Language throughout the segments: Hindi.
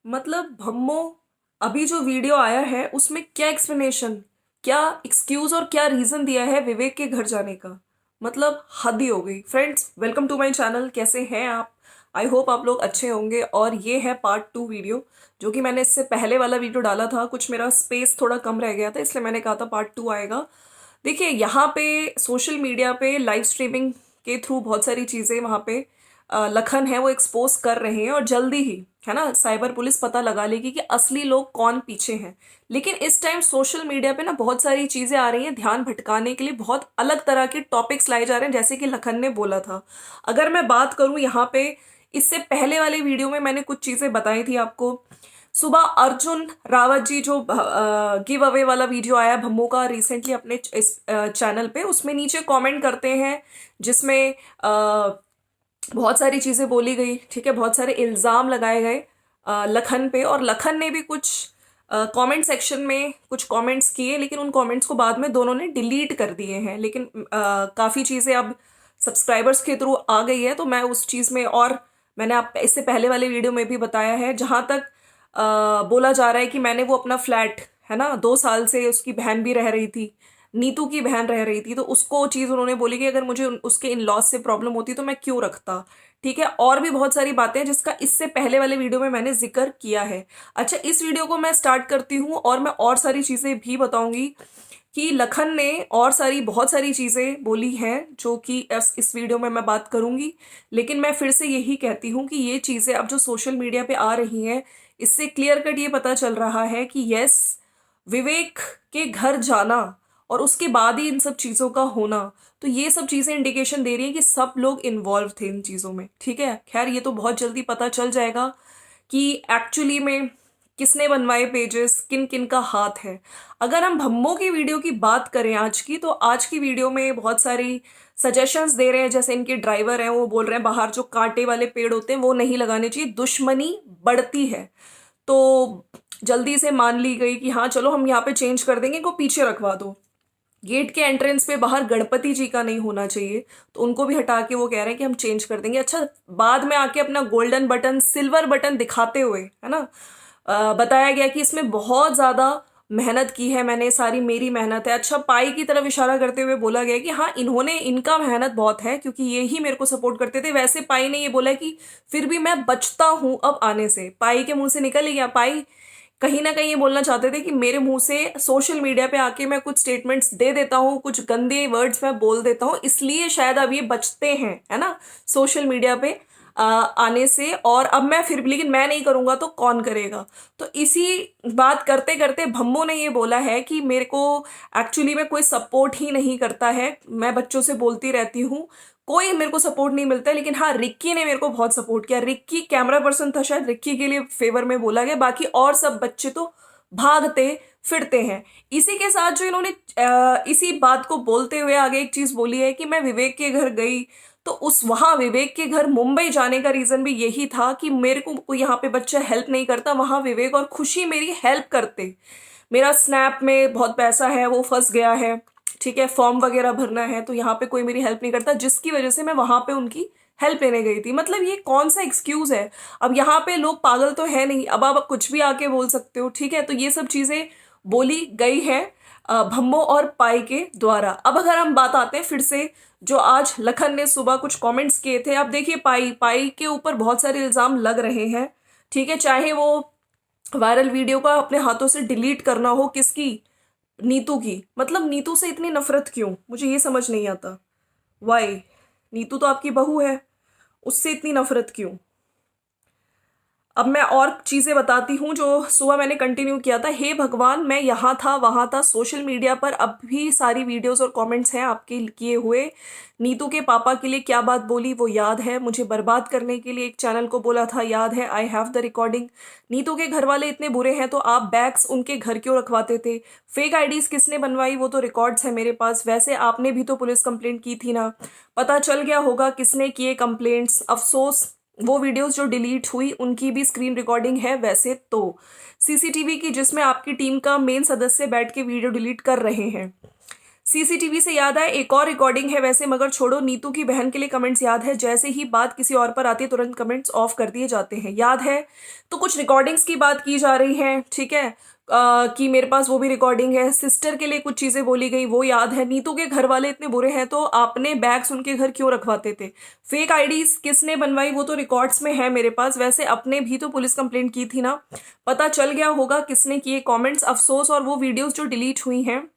मतलब भम्मो, अभी जो वीडियो आया है उसमें क्या एक्सप्लेनेशन, क्या एक्सक्यूज और क्या रीजन दिया है विवेक के घर जाने का। मतलब हद ही हो गई। Friends, welcome to my channel. कैसे हैं आप? आई होप आप लोग अच्छे होंगे। और ये है पार्ट 2 वीडियो, जो कि मैंने इससे पहले वाला वीडियो डाला था। कुछ मेरा स्पेस थोड़ा कम रह गया था, इसलिए मैंने कहा था पार्ट 2 आएगा। देखिए, यहाँ पे सोशल मीडिया पे लाइव स्ट्रीमिंग के थ्रू बहुत सारी चीज़ें वहाँ पे लखन है वो एक्सपोज कर रहे हैं, और जल्दी ही है ना साइबर पुलिस पता लगा लेगी कि असली लोग कौन पीछे हैं। लेकिन इस टाइम सोशल मीडिया पे ना बहुत सारी चीजें आ रही हैं ध्यान भटकाने के लिए। बहुत अलग तरह के टॉपिक्स लाए जा रहे हैं, जैसे कि लखन ने बोला था। अगर मैं बात करूं यहाँ पे, इससे पहले वाले वीडियो में मैंने कुछ चीजें बताई थी आपको। सुबह अर्जुन रावत जी जो गिव अवे वाला वीडियो आया भम्मू का रिसेंटली अपने इस चैनल पे, उसमें नीचे कमेंट करते हैं, जिसमें बहुत सारी चीजें बोली गई। ठीक है, बहुत सारे इल्जाम लगाए गए लखन पे, और लखन ने भी कुछ कमेंट सेक्शन में कुछ कमेंट्स किए, लेकिन उन कमेंट्स को बाद में दोनों ने डिलीट कर दिए हैं। लेकिन काफी चीजें अब सब्सक्राइबर्स के थ्रू आ गई है, तो मैं उस चीज में, और मैंने आप इससे पहले वाले वीडियो में भी बताया है, जहां तक बोला जा रहा है कि मैंने वो अपना फ्लैट है ना 2 साल से उसकी बहन भी रह रही थी, नीतू की बहन रह रही थी, तो उसको चीज उन्होंने बोली कि अगर मुझे उसके इन लॉज से प्रॉब्लम होती तो मैं क्यों रखता। ठीक है, और भी बहुत सारी बातें हैं जिसका इससे पहले वाले वीडियो में मैंने जिक्र किया है। अच्छा, इस वीडियो को मैं स्टार्ट करती हूँ, और मैं और सारी चीजें भी बताऊंगी कि लखन ने और सारी बहुत सारी चीजें बोली हैं, जो कि इस वीडियो में मैं बात करूंगी। लेकिन मैं फिर से यही कहती हूँ कि ये चीजें अब जो सोशल मीडिया पे आ रही हैं, इससे क्लियर कट ये पता चल रहा है कि यस, विवेक के घर जाना और उसके बाद ही इन सब चीजों का होना, तो ये सब चीजें इंडिकेशन दे रही हैं कि सब लोग इन्वॉल्व थे इन चीजों में। ठीक है, खैर ये तो बहुत जल्दी पता चल जाएगा कि एक्चुअली में किसने बनवाए पेजेस, किन किन का हाथ है। अगर हम भम्मो की वीडियो की बात करें आज की, तो आज की वीडियो में बहुत सारी सजेशंस दे रहे हैं। जैसे इनके ड्राइवर हैं, वो बोल रहे हैं बाहर जो कांटे वाले पेड़ होते हैं वो नहीं लगाने चाहिए, दुश्मनी बढ़ती है। तो जल्दी से मान ली गई कि हाँ चलो हम यहाँ पे चेंज कर देंगे, को पीछे रखवा दो। गेट के एंट्रेंस पे बाहर गणपति जी का नहीं होना चाहिए, तो उनको भी हटा के वो कह रहे हैं कि हम चेंज कर देंगे। अच्छा, बाद में आके अपना गोल्डन बटन, सिल्वर बटन दिखाते हुए है ना बताया गया कि इसमें बहुत ज्यादा मेहनत की है मैंने, सारी मेरी मेहनत है। अच्छा, पाई की तरफ इशारा करते हुए बोला गया कि हाँ इन्होंने, इनका मेहनत बहुत है क्योंकि ये ही मेरे को सपोर्ट करते थे। वैसे पाई ने ये बोला कि फिर भी मैं बचता हूं अब आने से। पाई के मुंह से निकल ही गया। पाई कहीं ना कहीं ये बोलना चाहते थे कि मेरे मुंह से सोशल मीडिया पे आके मैं कुछ स्टेटमेंट्स दे देता हूँ, कुछ गंदे वर्ड्स मैं बोल देता हूँ, इसलिए शायद अब ये बचते हैं है ना सोशल मीडिया पे आने से। और अब मैं फिर भी, लेकिन मैं नहीं करूंगा तो कौन करेगा। तो इसी बात करते करते भम्मो ने ये बोला है कि मेरे को एक्चुअली में कोई सपोर्ट ही नहीं करता है। मैं बच्चों से बोलती रहती हूँ, कोई मेरे को सपोर्ट नहीं मिलता है, लेकिन हाँ रिक्की ने मेरे को बहुत सपोर्ट किया। रिक्की कैमरा पर्सन था, शायद रिक्की के लिए फेवर में बोला गया, बाकी और सब बच्चे तो भागते फिरते हैं। इसी के साथ जो इन्होंने इसी बात को बोलते हुए आगे एक चीज बोली है कि मैं विवेक के घर गई, तो उस वहां विवेक के घर मुंबई जाने का रीजन भी यही था कि मेरे को कोई यहाँ पे बच्चा हेल्प नहीं करता, वहां विवेक और खुशी मेरी हेल्प करते। मेरा स्नैप में बहुत पैसा है वो फंस गया है, ठीक है, फॉर्म वगैरह भरना है, तो यहाँ पे कोई मेरी हेल्प नहीं करता, जिसकी वजह से मैं वहां पे उनकी हेल्प लेने गई थी। मतलब ये कौन सा एक्सक्यूज है? अब यहाँ पे लोग पागल तो है नहीं, अब आप कुछ भी आके बोल सकते हो। ठीक है, तो ये सब चीजें बोली गई है भम्मो और पाई के द्वारा। अब अगर हम बात आते हैं फिर से, जो आज लखन ने सुबह कुछ कमेंट्स किए थे। अब देखिए, पाई पाई के ऊपर बहुत सारे इल्जाम लग रहे हैं। ठीक है, चाहे वो वायरल वीडियो का अपने हाथों से डिलीट करना हो, किसकी, नीतू की। मतलब नीतू से इतनी नफरत क्यों, मुझे ये समझ नहीं आता। वाई, नीतू तो आपकी बहू है, उससे इतनी नफरत क्यों? अब मैं और चीजें बताती हूँ जो सुबह मैंने कंटिन्यू किया था। हे भगवान, मैं यहाँ था वहां था, सोशल मीडिया पर अब भी सारी वीडियोस और कमेंट्स हैं आपके किए हुए। नीतू के पापा के लिए क्या बात बोली वो याद है, मुझे बर्बाद करने के लिए एक चैनल को बोला था याद है, I have the recording. Neetu के घर वाले इतने बुरे हैं तो आप बैग्स उनके घर क्यों रखवाते थे? फेक आईडीज किसने बनवाई वो तो रिकॉर्ड्स है मेरे पास। वैसे आपने भी तो पुलिस कंप्लेंट की थी ना, पता चल गया होगा किसने किए कंप्लेंट्स। अफसोस वो वीडियोस जो डिलीट हुई उनकी भी स्क्रीन रिकॉर्डिंग है वैसे तो, सीसीटीवी की, जिसमें आपकी टीम का मेन सदस्य बैठ के वीडियो डिलीट कर रहे हैं। सीसीटीवी से याद आया एक और रिकॉर्डिंग है वैसे मगर छोड़ो, नीतू की बहन के लिए कमेंट्स याद है, जैसे ही बात किसी और पर आती है तुरंत कमेंट्स ऑफ कर दिए जाते हैं, याद है। तो कुछ रिकॉर्डिंग्स की बात की जा रही है, ठीक है, कि मेरे पास वो भी रिकॉर्डिंग है। सिस्टर के लिए कुछ चीजें बोली गई वो याद है। नीतू के घर वाले इतने बुरे हैं तो आपने बैग्स उनके घर क्यों रखवाते थे। फेक आईडीज किसने बनवाई वो तो रिकॉर्ड्स में है मेरे पास। वैसे अपने भी तो पुलिस कंप्लेंट की थी ना, पता चल गया होगा किसने किए कमेंट्स, अफसोस। और वो वीडियोस जो डिलीट हुई हैं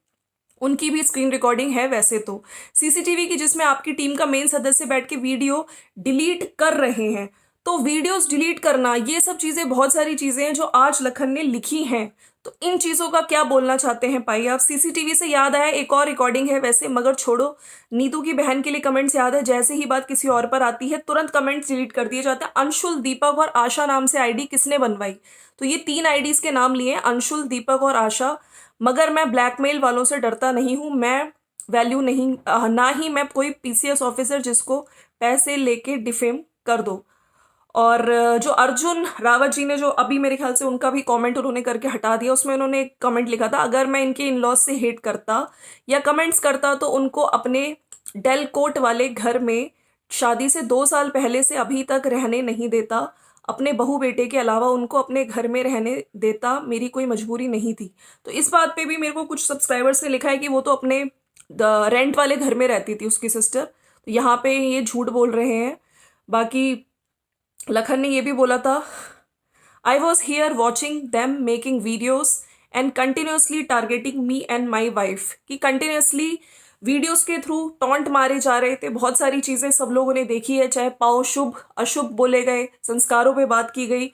उनकी भी स्क्रीन रिकॉर्डिंग है वैसे तो। सीसीटीवी की जिसमें आपकी टीम का मेन सदस्य बैठ के वीडियो डिलीट कर रहे हैं, तो वीडियोस डिलीट करना, ये सब चीजें, बहुत सारी चीजें हैं जो आज लखन ने लिखी हैं। तो इन चीजों का क्या बोलना चाहते हैं पाई आप। सीसीटीवी से याद आया एक और रिकॉर्डिंग है वैसे मगर छोड़ो, नीतू की बहन के लिए कमेंट्स याद है, जैसे ही बात किसी और पर आती है तुरंत कमेंट्स डिलीट कर दिए जाते हैं। अंशुल, दीपक और आशा नाम से आईडी किसने बनवाई, तो ये 3 आईडीज के नाम लिए, अंशुल, दीपक और आशा। मगर मैं ब्लैकमेल वालों से डरता नहीं हूं, मैं वैल्यू नहीं, ना ही मैं कोई पीसीएस ऑफिसर जिसको पैसे लेके डिफेम कर दो। और जो अर्जुन रावत जी ने, जो अभी मेरे ख्याल से उनका भी कमेंट उन्होंने करके हटा दिया, उसमें उन्होंने एक कमेंट लिखा था, अगर मैं इनके इन लॉज से हेट करता या कमेंट्स करता तो उनको अपने डेल कोट वाले घर में शादी से 2 साल पहले से अभी तक रहने नहीं देता, अपने बहू बेटे के अलावा उनको अपने घर में रहने देता, मेरी कोई मजबूरी नहीं थी। तो इस बात पे भी मेरे को कुछ सब्सक्राइबर्स ने लिखा है कि वो तो अपने रेंट वाले घर में रहती थी उसकी सिस्टर, तो यहाँ पे ये झूठ बोल रहे हैं। बाकी लखन ने ये भी बोला था, I was here watching them making videos and continuously targeting me and my wife, कि कंटिन्यूसली वीडियोस के थ्रू टॉन्ट मारे जा रहे थे। बहुत सारी चीजें सब लोगों ने देखी है, चाहे पाव शुभ अशुभ बोले गए, संस्कारों पे बात की गई,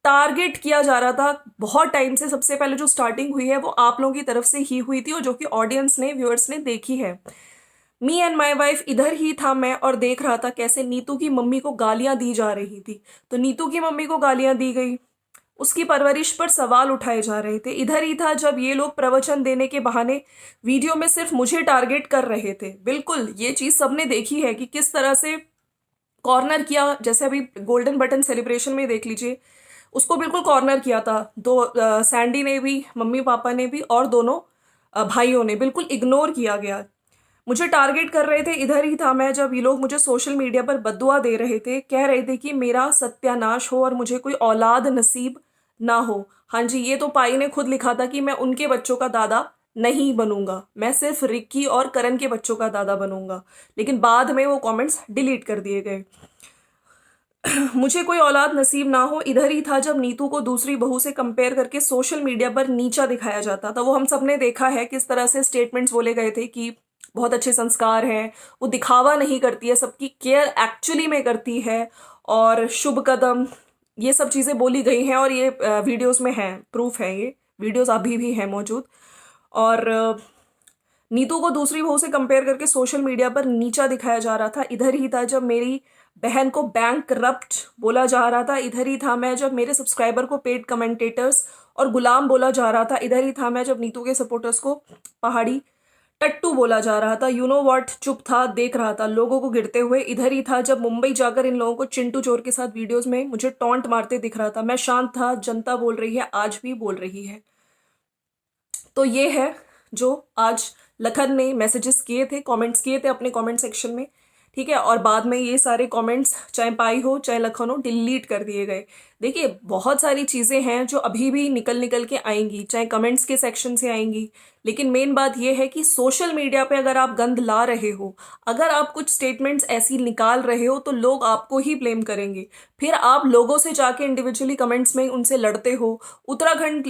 टारगेट किया जा रहा था बहुत टाइम से। सबसे पहले जो स्टार्टिंग हुई है वो आप लोगों की तरफ से ही हुई थी और जो कि ऑडियंस ने, व्यूअर्स ने देखी है। मी एंड माई वाइफ, इधर ही था मैं और देख रहा था कैसे नीतू की मम्मी को गालियां दी जा रही थी। तो नीतू की मम्मी को गालियां दी गई, उसकी परवरिश पर सवाल उठाए जा रहे थे। इधर ही था जब ये लोग प्रवचन देने के बहाने वीडियो में सिर्फ मुझे टारगेट कर रहे थे। बिल्कुल ये चीज सबने देखी है कि किस तरह से कॉर्नर किया, जैसे अभी गोल्डन बटन सेलिब्रेशन में देख लीजिए, उसको बिल्कुल कॉर्नर किया था। सैंडी ने भी, मम्मी पापा ने भी और दोनों भाइयों ने, बिल्कुल इग्नोर किया गया। मुझे टारगेट कर रहे थे, इधर ही था मैं जब ये लोग मुझे सोशल मीडिया पर बद्दुआ दे रहे थे, कह रहे थे कि मेरा सत्यानाश हो और मुझे कोई औलाद नसीब ना हो। हाँ जी, ये तो पाई ने खुद लिखा था कि मैं उनके बच्चों का दादा नहीं बनूंगा, मैं सिर्फ रिक्की और करण के बच्चों का दादा बनूंगा। लेकिन बाद में वो कमेंट्स डिलीट कर दिए गए। मुझे कोई औलाद नसीब ना हो, इधर ही था जब नीतू को दूसरी बहू से कंपेयर करके सोशल मीडिया पर नीचा दिखाया जाता था। वो हम सब ने देखा है किस तरह से स्टेटमेंट्स बोले गए थे कि बहुत अच्छे संस्कार हैं, वो दिखावा नहीं करती है, सबकी केयर एक्चुअली में करती है, और शुभ कदम, ये सब चीज़ें बोली गई हैं। और ये वीडियोस में है, प्रूफ है, ये वीडियोस अभी भी हैं मौजूद। और नीतू को दूसरी बहू से कंपेयर करके सोशल मीडिया पर नीचा दिखाया जा रहा था। इधर ही था जब मेरी बहन को बैंक करप्ट बोला जा रहा था। इधर ही था मैं जब मेरे सब्सक्राइबर को पेड कमेंटेटर्स और गुलाम बोला जा रहा था। इधर ही था मैं जब नीतू के सपोर्टर्स को पहाड़ी टट्टू बोला जा रहा था। यू नो व्हाट, चुप था, देख रहा था लोगों को गिरते हुए। इधर ही था जब मुंबई जाकर इन लोगों को चिंटू चोर के साथ वीडियोस में मुझे टॉन्ट मारते दिख रहा था। मैं शांत था, जनता बोल रही है, आज भी बोल रही है। तो ये है जो आज लखन ने मैसेजेस किए थे, कमेंट्स किए थे अपने कमेंट सेक्शन में, ठीक है। और बाद में ये सारे कमेंट्स, चाहे पाई हो चाहे लखन हो, डिलीट कर दिए गए। देखिए बहुत सारी चीज़ें हैं जो अभी भी निकल के आएंगी, चाहे कमेंट्स के सेक्शन से आएंगी। लेकिन मेन बात यह है कि सोशल मीडिया पे अगर आप गंद ला रहे हो, अगर आप कुछ स्टेटमेंट्स ऐसी निकाल रहे हो, तो लोग आपको ही ब्लेम करेंगे। फिर आप लोगों से जाके इंडिविजुअली कमेंट्स में उनसे लड़ते हो। उत्तराखंड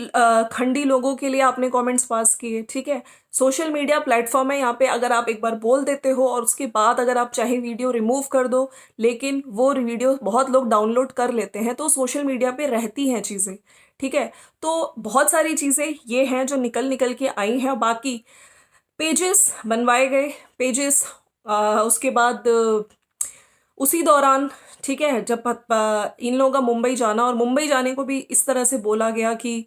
खंडी लोगों के लिए आपने कमेंट्स पास किए, ठीक है। सोशल मीडिया प्लेटफॉर्म है, यहाँ पे अगर आप एक बार बोल देते हो और उसके बाद अगर आप चाहे वीडियो रिमूव कर दो, लेकिन वो वीडियो बहुत लोग डाउनलोड कर लेते हैं, तो सोशल मीडिया पे रहती हैं चीज़ें, ठीक है। तो बहुत सारी चीज़ें ये हैं जो निकल के आई हैं। बाकी पेजेस बनवाए गए, पेजेस उसके बाद उसी दौरान, ठीक है, जब इन लोगों का मुंबई जाना, और मुंबई जाने को भी इस तरह से बोला गया कि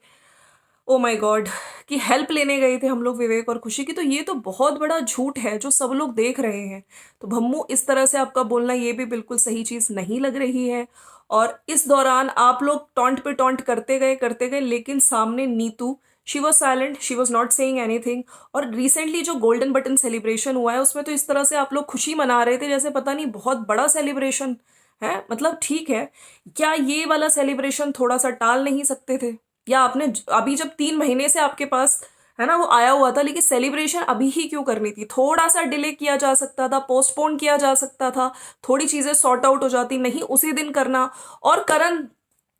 ओ माय गॉड, कि हेल्प लेने गए थे हम लोग विवेक और खुशी की। तो ये तो बहुत बड़ा झूठ है जो सब लोग देख रहे हैं। तो भम्मू, इस तरह से आपका बोलना ये भी बिल्कुल सही चीज़ नहीं लग रही है। और इस दौरान आप लोग टॉन्ट पे टॉन्ट करते गए, लेकिन सामने Neetu she was silent, she was not saying anything. और रिसेंटली जो गोल्डन बटन सेलिब्रेशन हुआ है उसमें तो इस तरह से आप लोग खुशी मना रहे थे जैसे पता नहीं बहुत बड़ा सेलिब्रेशन है। मतलब ठीक है, क्या ये वाला सेलिब्रेशन थोड़ा सा टाल नहीं सकते थे? या आपने अभी जब 3 महीने से आपके पास है ना वो आया हुआ था, लेकिन सेलिब्रेशन अभी ही क्यों करनी थी? थोड़ा सा डिले किया जा सकता था, पोस्टपोन किया जा सकता था, थोड़ी चीजें सॉर्ट आउट हो जाती, नहीं उसी दिन करना। और करण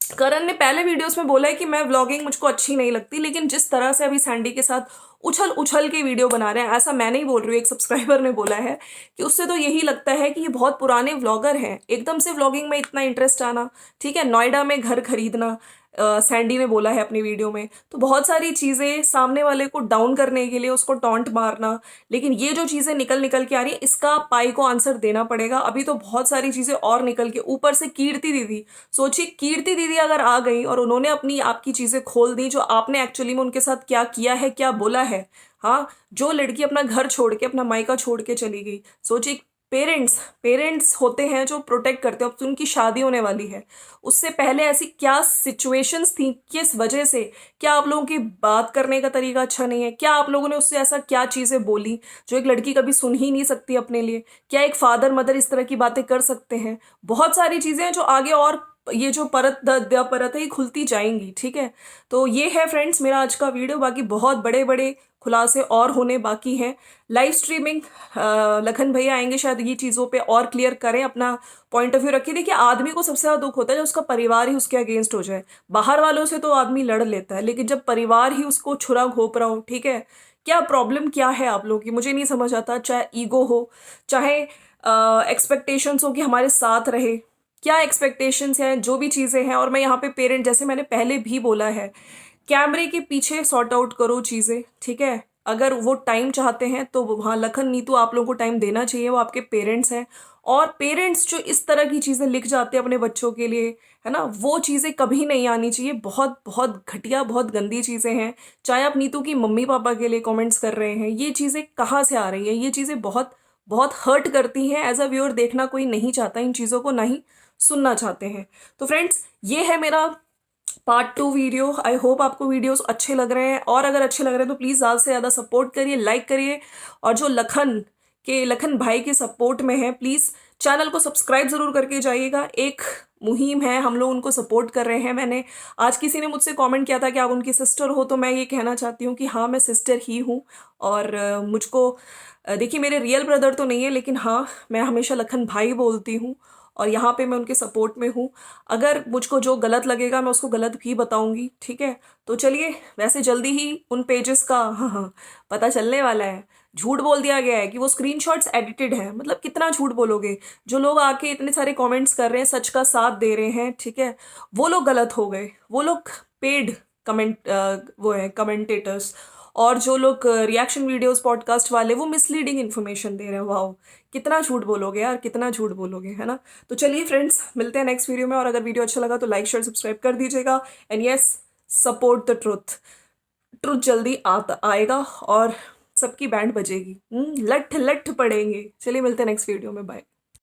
करण ने पहले वीडियोस में बोला है कि मैं व्लॉगिंग मुझको अच्छी नहीं लगती, लेकिन जिस तरह से अभी सैंडी के साथ उछल उछल के वीडियो बना रहे हैं, ऐसा मैं नहीं बोल रही हूँ, एक सब्सक्राइबर ने बोला है कि उससे तो यही लगता है कि ये बहुत पुराने व्लॉगर हैं, एकदम से व्लॉगिंग में इतना इंटरेस्ट आना। ठीक है, नोएडा में घर खरीदना, सैंडी ने बोला है अपनी वीडियो में। तो बहुत सारी चीजें सामने वाले को डाउन करने के लिए उसको टॉन्ट मारना, लेकिन ये जो चीजें निकल निकल के आ रही है इसका पाई को आंसर देना पड़ेगा। अभी तो बहुत सारी चीजें और निकल के, ऊपर से कीर्ति दीदी, सोचिए कीर्ति दीदी अगर आ गई और उन्होंने अपनी आपकी चीजें खोल दी, जो आपने एक्चुअली में उनके साथ क्या किया है, क्या बोला है। हाँ, जो लड़की अपना घर छोड़ के, अपना मायका छोड़ के चली गई, सोचिए पेरेंट्स पेरेंट्स होते हैं जो प्रोटेक्ट करते हैं, अब तो उनकी शादी होने वाली है, उससे पहले ऐसी क्या सिचुएशंस थी, किस वजह से? क्या आप लोगों की बात करने का तरीका अच्छा नहीं है? क्या आप लोगों ने उससे ऐसा क्या चीजें बोली जो एक लड़की कभी सुन ही नहीं सकती अपने लिए? क्या एक फादर मदर इस तरह की बातें कर सकते हैं? बहुत सारी चीजें हैं जो आगे, और ये जो परत दर परत है ये खुलती जाएंगी। ठीक है, तो ये है फ्रेंड्स मेरा आज का वीडियो। बाकी बहुत बड़े बड़े खुलासे और होने बाकी हैं। लाइव स्ट्रीमिंग लखन भैया आएंगे शायद, ये चीज़ों पे और क्लियर करें, अपना पॉइंट ऑफ व्यू रखिए। देखिए, आदमी को सबसे ज़्यादा दुख होता है जब उसका परिवार ही उसके अगेंस्ट हो जाए। बाहर वालों से तो आदमी लड़ लेता है, लेकिन जब परिवार ही उसको छुरा घोंप रहा हो, ठीक है, क्या प्रॉब्लम क्या है आप लोगों की, मुझे नहीं समझ आता। चाहे ईगो हो, चाहे एक्सपेक्टेशंस हो कि हमारे साथ रहे, क्या एक्सपेक्टेशंस हैं, जो भी चीज़ें हैं। और मैं यहाँ पे पेरेंट, जैसे मैंने पहले भी बोला है, कैमरे के पीछे सॉर्ट आउट करो चीज़ें। ठीक है, अगर वो टाइम चाहते हैं तो वहाँ लखन नीतू आप लोगों को टाइम देना चाहिए, वो आपके पेरेंट्स हैं। और पेरेंट्स जो इस तरह की चीज़ें लिख जाते हैं अपने बच्चों के लिए, है ना, वो चीज़ें कभी नहीं आनी चाहिए। बहुत बहुत घटिया, बहुत गंदी चीज़ें हैं। चाहे आप नीतू की मम्मी पापा के लिए कमेंट्स कर रहे हैं, ये चीज़ें कहाँ से आ रही हैं? ये चीज़ें बहुत बहुत हर्ट करती हैं। एज अ व्यूअर देखना कोई नहीं चाहता इन चीज़ों को, ना ही सुनना चाहते हैं। तो फ्रेंड्स, ये है मेरा पार्ट 2 वीडियो। आई होप आपको वीडियोस अच्छे लग रहे हैं, और अगर अच्छे लग रहे हैं तो प्लीज़ ज़्यादा से ज़्यादा सपोर्ट करिए, लाइक करिए। और जो लखन भाई के सपोर्ट में है, प्लीज़ चैनल को सब्सक्राइब ज़रूर करके जाइएगा। एक मुहिम है, हम लोग उनको सपोर्ट कर रहे हैं। मैंने आज किसी ने मुझसे कमेंट किया था कि आप उनकी सिस्टर हो, तो मैं ये कहना चाहती हूँ कि हाँ, मैं सिस्टर ही हूँ। और मुझको देखिए, मेरे रियल ब्रदर तो नहीं है, लेकिन हाँ, मैं हमेशा लखन भाई बोलती हूँ, और यहाँ पे मैं उनके सपोर्ट में हूँ। अगर मुझको जो गलत लगेगा मैं उसको गलत भी बताऊंगी। ठीक है, तो चलिए, वैसे जल्दी ही उन पेजेस का हाँ पता चलने वाला है। झूठ बोल दिया गया है कि वो स्क्रीनशॉट्स एडिटेड हैं। मतलब कितना झूठ बोलोगे? जो लोग आके इतने सारे कमेंट्स कर रहे हैं, सच का साथ दे रहे हैं, ठीक है, वो लोग गलत हो गए। वो लोग पेड कमेंट वो है कमेंटेटर्स, और जो लोग रिएक्शन वीडियोस पॉडकास्ट वाले, वो मिसलीडिंग इन्फॉर्मेशन दे रहे हैं। वाह, कितना झूठ बोलोगे यार, कितना झूठ बोलोगे, है ना। तो चलिए फ्रेंड्स, मिलते हैं नेक्स्ट वीडियो में। और अगर वीडियो अच्छा लगा तो लाइक शेयर सब्सक्राइब कर दीजिएगा। And yes, support the truth. Truth जल्दी आता आएगा और सबकी बैंड बजेगी, लठ लठ पड़ेंगे। चलिए, मिलते हैं नेक्स्ट वीडियो में, बाय।